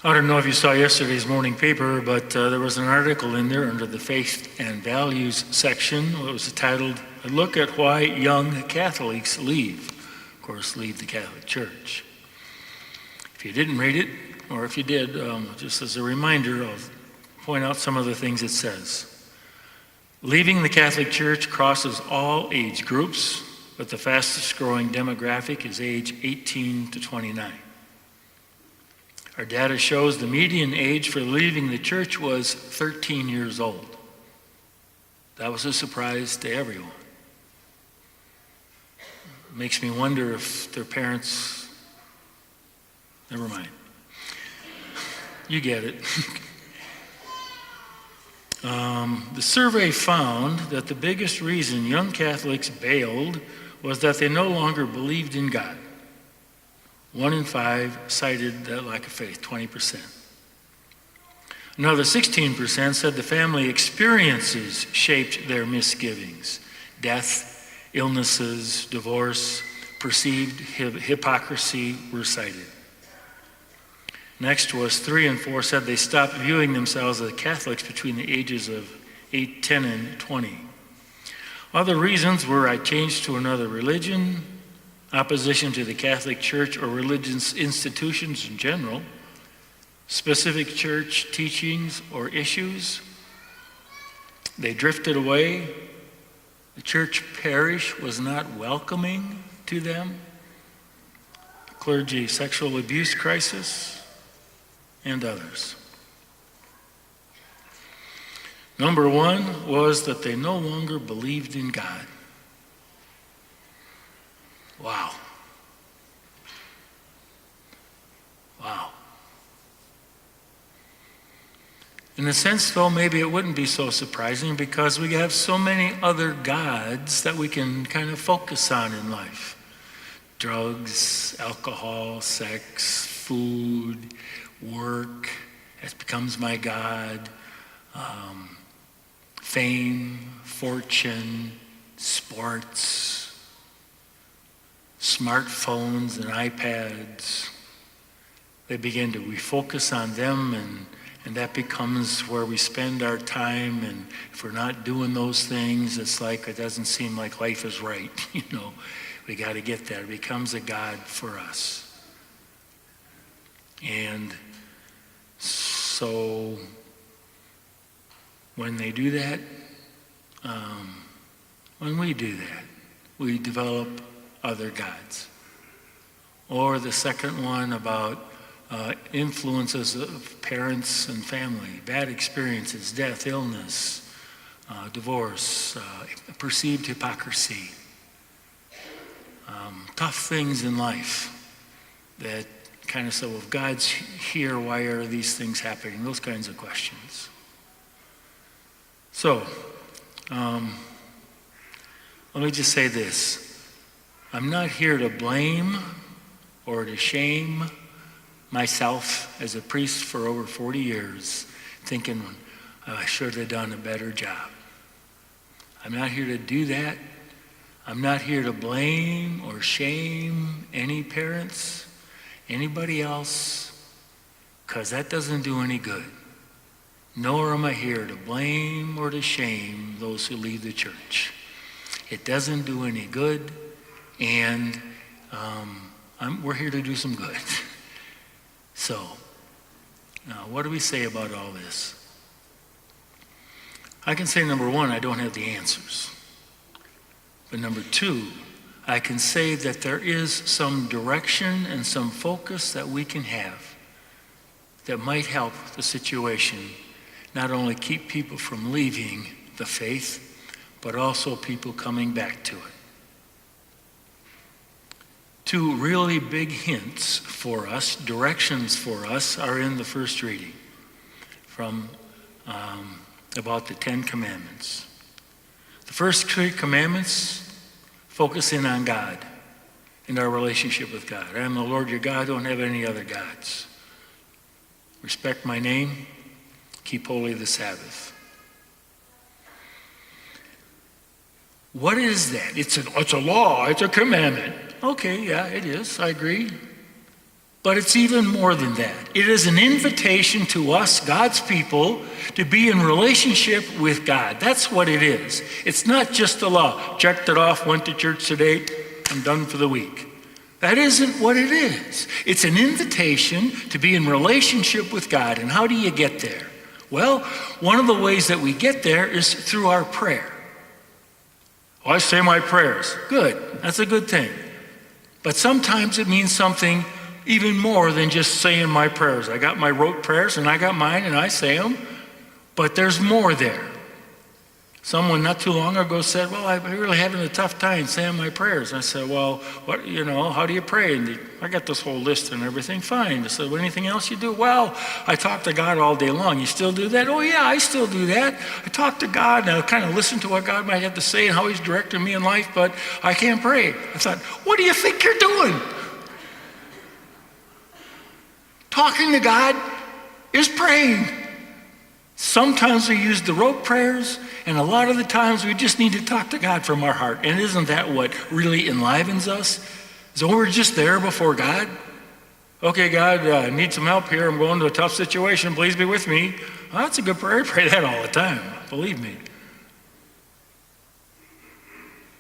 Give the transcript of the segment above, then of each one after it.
I don't know if you saw yesterday's morning paper, but there was an article in there under the Faith and Values section. It was titled, "A Look at Why Young Catholics Leave." Of course, leave the Catholic Church. If you didn't read it, or if you did, just as a reminder, I'll point out some of the things it says. Leaving the Catholic Church crosses all age groups, but the fastest growing demographic is age 18 to 29. Our data shows the median age for leaving the church was 13 years old. That was a surprise to everyone. It makes me wonder if their parents, never mind. You get it. The survey found that the biggest reason young Catholics bailed was that they no longer believed in God. 1 in 5 cited that lack of faith, 20%. Another 16% said the family experiences shaped their misgivings. Death, illnesses, divorce, perceived hypocrisy were cited. Next was 3 in 4 said they stopped viewing themselves as Catholics between the ages of 8, 10, and 20. Other reasons were I changed to another religion, opposition to the Catholic Church or religious institutions in general, specific church teachings or issues. They drifted away. The church parish was not welcoming to them. Clergy sexual abuse crisis, and others. Number 1 was that they no longer believed in God. Wow. Wow. In a sense, though, maybe it wouldn't be so surprising because we have so many other gods that we can kind of focus on in life. Drugs, alcohol, sex, food, work, that becomes my God. Fame, fortune, sports, smartphones and iPads. They begin to refocus on them, and that becomes where we spend our time. And if we're not doing those things, it's like it doesn't seem like life is right. We got to get that. It becomes a God for us. And so when they do that, when we do that, we develop other gods. Or the second one about influences of parents and family, bad experiences, death, illness, divorce, perceived hypocrisy, tough things in life that kind of say, well, if God's here, why are these things happening? Those kinds of questions. So, let me just say this. I'm not here to blame or to shame myself as a priest for over 40 years, thinking I should have done a better job. I'm not here to do that. I'm not here to blame or shame any parents, anybody else, because that doesn't do any good. Nor am I here to blame or to shame those who leave the church. It doesn't do any good, and we're here to do some good. So, what do we say about all this? I can say, number 1, I don't have the answers. But number 2, I can say that there is some direction and some focus that we can have that might help the situation, not only keep people from leaving the faith, but also people coming back to it. 2 really big hints for us, directions for us, are in the first reading from about the 10 Commandments. The first 3 commandments focus in on God and our relationship with God. I am the Lord your God, don't have any other gods. Respect my name, keep holy the Sabbath. What is that? It's a law, it's a commandment. Okay, yeah, it is, I agree. But it's even more than that. It is an invitation to us, God's people, to be in relationship with God. That's what it is. It's not just a law. Checked it off, went to church today, I'm done for the week. That isn't what it is. It's an invitation to be in relationship with God. And how do you get there? Well, one of the ways that we get there is through our prayer. I say my prayers. Good. That's a good thing. But sometimes it means something even more than just saying my prayers. I got my rote prayers and I got mine and I say them. But there's more there. Someone not too long ago said, well, I'm really having a tough time saying my prayers. I said, well, how do you pray? And I got this whole list and everything. Fine. I said, well, anything else you do? Well, I talk to God all day long. You still do that? Oh, yeah, I still do that. I talk to God and I kind of listen to what God might have to say and how he's directing me in life, but I can't pray. I thought, what do you think you're doing? Talking to God is praying. Sometimes we use the rote prayers, and a lot of the times we just need to talk to God from our heart. And isn't that what really enlivens us? So we're just there before God. Okay, God, I need some help here. I'm going to a tough situation. Please be with me. Well, that's a good prayer. I pray that all the time, believe me.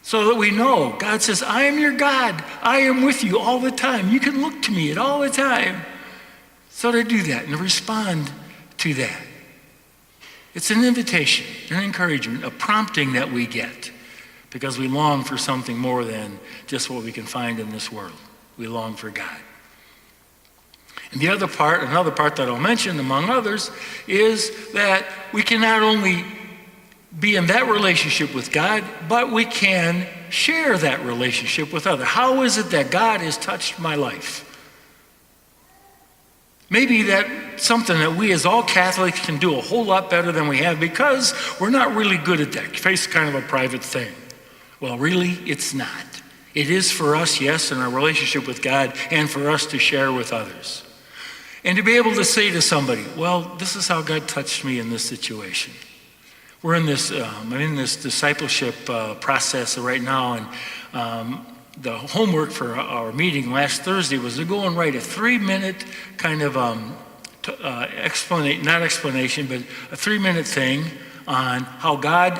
So that we know, God says, I am your God. I am with you all the time. You can look to me at all the time. So to do that and to respond to that. It's an invitation, an encouragement, a prompting that we get because we long for something more than just what we can find in this world. We long for God. And another part that I'll mention among others is that we can not only be in that relationship with God, but we can share that relationship with others. How is it that God has touched my life? Maybe that's something that we as all Catholics can do a whole lot better than we have because we're not really good at that. Faith's kind of a private thing. Well, really, it's not. It is for us, yes, in our relationship with God and for us to share with others. And to be able to say to somebody, well, this is how God touched me in this situation. We're in this, I'm in this discipleship process right now, and the homework for our meeting last Thursday was to go and write a 3-minute kind of not explanation, but a 3-minute thing on how God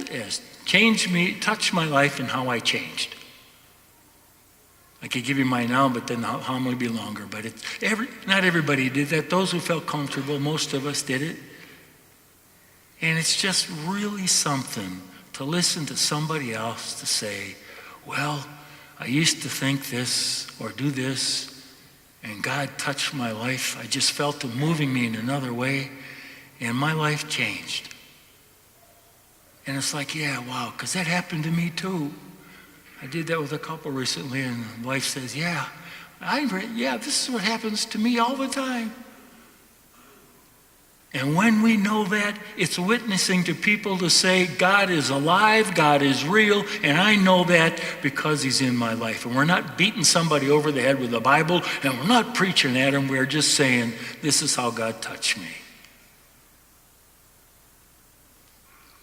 has changed me, touched my life, and how I changed. I could give you mine now, but then the homily would be longer. But not everybody did that. Those who felt comfortable, most of us did it. And it's just really something to listen to somebody else to say, well, I used to think this or do this, and God touched my life. I just felt him moving me in another way, and my life changed. And it's like, yeah, wow, because that happened to me too. I did that with a couple recently, and the wife says, yeah, this is what happens to me all the time. And when we know that, it's witnessing to people to say, God is alive, God is real, and I know that because he's in my life. And we're not beating somebody over the head with the Bible, and we're not preaching at them. We're just saying, this is how God touched me.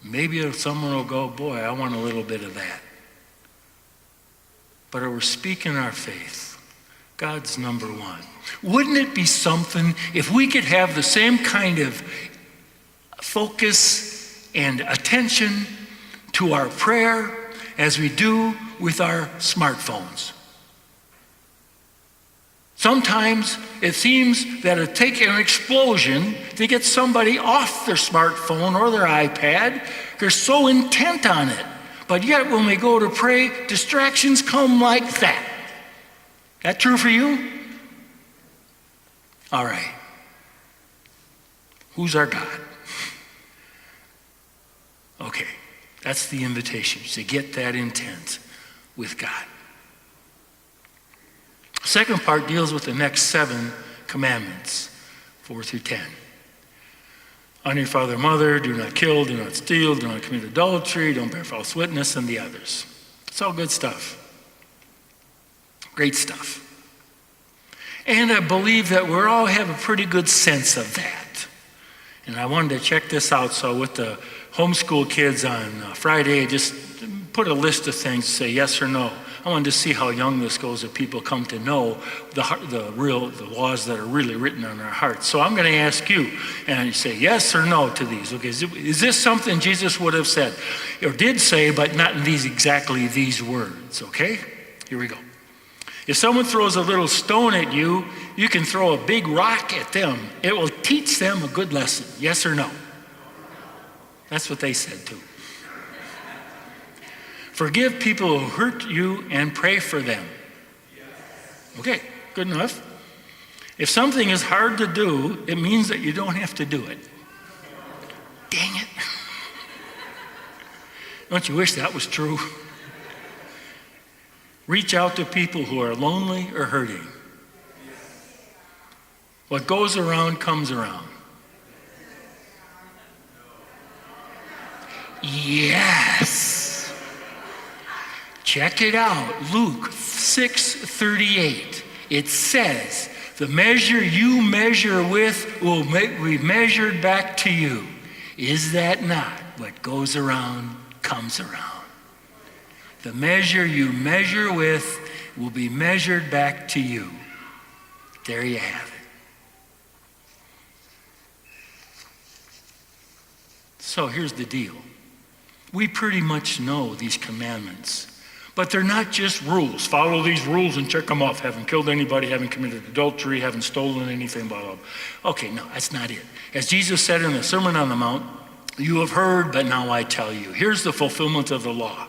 Maybe someone will go, boy, I want a little bit of that. But we're speaking our faith. God's number one. Wouldn't it be something if we could have the same kind of focus and attention to our prayer as we do with our smartphones? Sometimes it seems that it takes an explosion to get somebody off their smartphone or their iPad. They're so intent on it. But yet when we go to pray, distractions come like that. That true for you? All right. Who's our God? Okay, that's the invitation, to get that intent with God. The second part deals with the next 7 commandments, 4 through 10. Honor your father and mother, do not kill, do not steal, do not commit adultery, don't bear false witness, and the others. It's all good stuff. Great stuff. And I believe that we all have a pretty good sense of that. And I wanted to check this out. So with the homeschool kids on Friday, I just put a list of things to say yes or no. wanted to see how young this goes if people come to know the laws that are really written on our hearts. So I'm going to ask you, and you say yes or no to these. Okay, is this something Jesus would have said or did say, but not in exactly these words? Okay, here we go. If someone throws a little stone at you, you can throw a big rock at them. It will teach them a good lesson. Yes or no? That's what they said too. Forgive people who hurt you and pray for them. Okay, good enough. If something is hard to do, it means that you don't have to do it. Dang it. Don't you wish that was true? Reach out to people who are lonely or hurting. What goes around comes around. Yes. Check it out. Luke 6:38. It says, the measure you measure with will be measured back to you. Is that not what goes around comes around? The measure you measure with will be measured back to you. There you have it. So here's the deal. We pretty much know these commandments, but they're not just rules. Follow these rules and check them off. Haven't killed anybody, haven't committed adultery, haven't stolen anything, blah, blah, blah. Okay, no, that's not it. As Jesus said in the Sermon on the Mount, you have heard, but now I tell you. Here's the fulfillment of the law.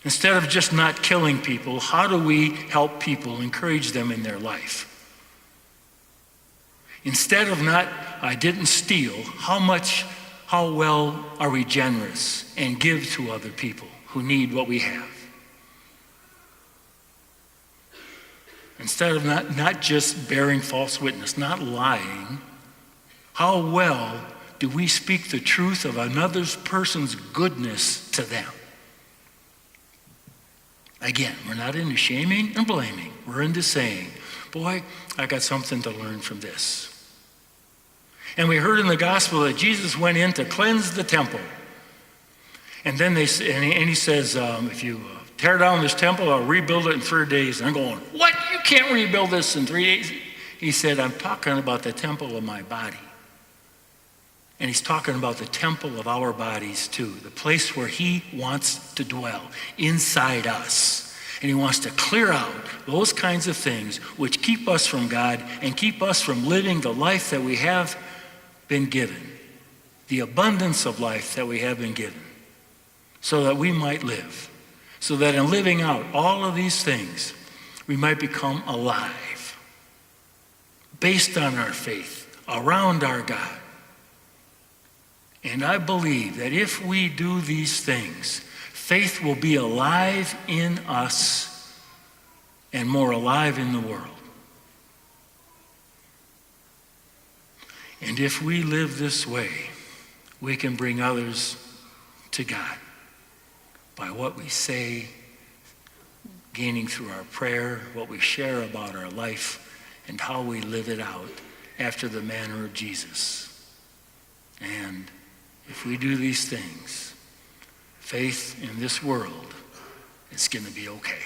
Instead of just not killing people, how do we help people, encourage them in their life? Instead of not, I didn't steal, how well are we generous and give to other people who need what we have? Instead of not just bearing false witness, not lying, how well do we speak the truth of another person's goodness to them? Again, we're not into shaming and blaming. We're into saying, boy, I got something to learn from this. And we heard in the gospel that Jesus went in to cleanse the temple. And then he says, if you tear down this temple, I'll rebuild it in 3 days. And I'm going, what? You can't rebuild this in 3 days? He said, I'm talking about the temple of my body. And he's talking about the temple of our bodies too, the place where he wants to dwell inside us. And he wants to clear out those kinds of things which keep us from God and keep us from living the life that we have been given, the abundance of life that we have been given, so that we might live, so that in living out all of these things, we might become alive, based on our faith, around our God. And I believe that if we do these things, faith will be alive in us and more alive in the world. And if we live this way, we can bring others to God by what we say, gaining through our prayer, what we share about our life, and how we live it out after the manner of Jesus. And if we do these things, faith in this world is going to be okay.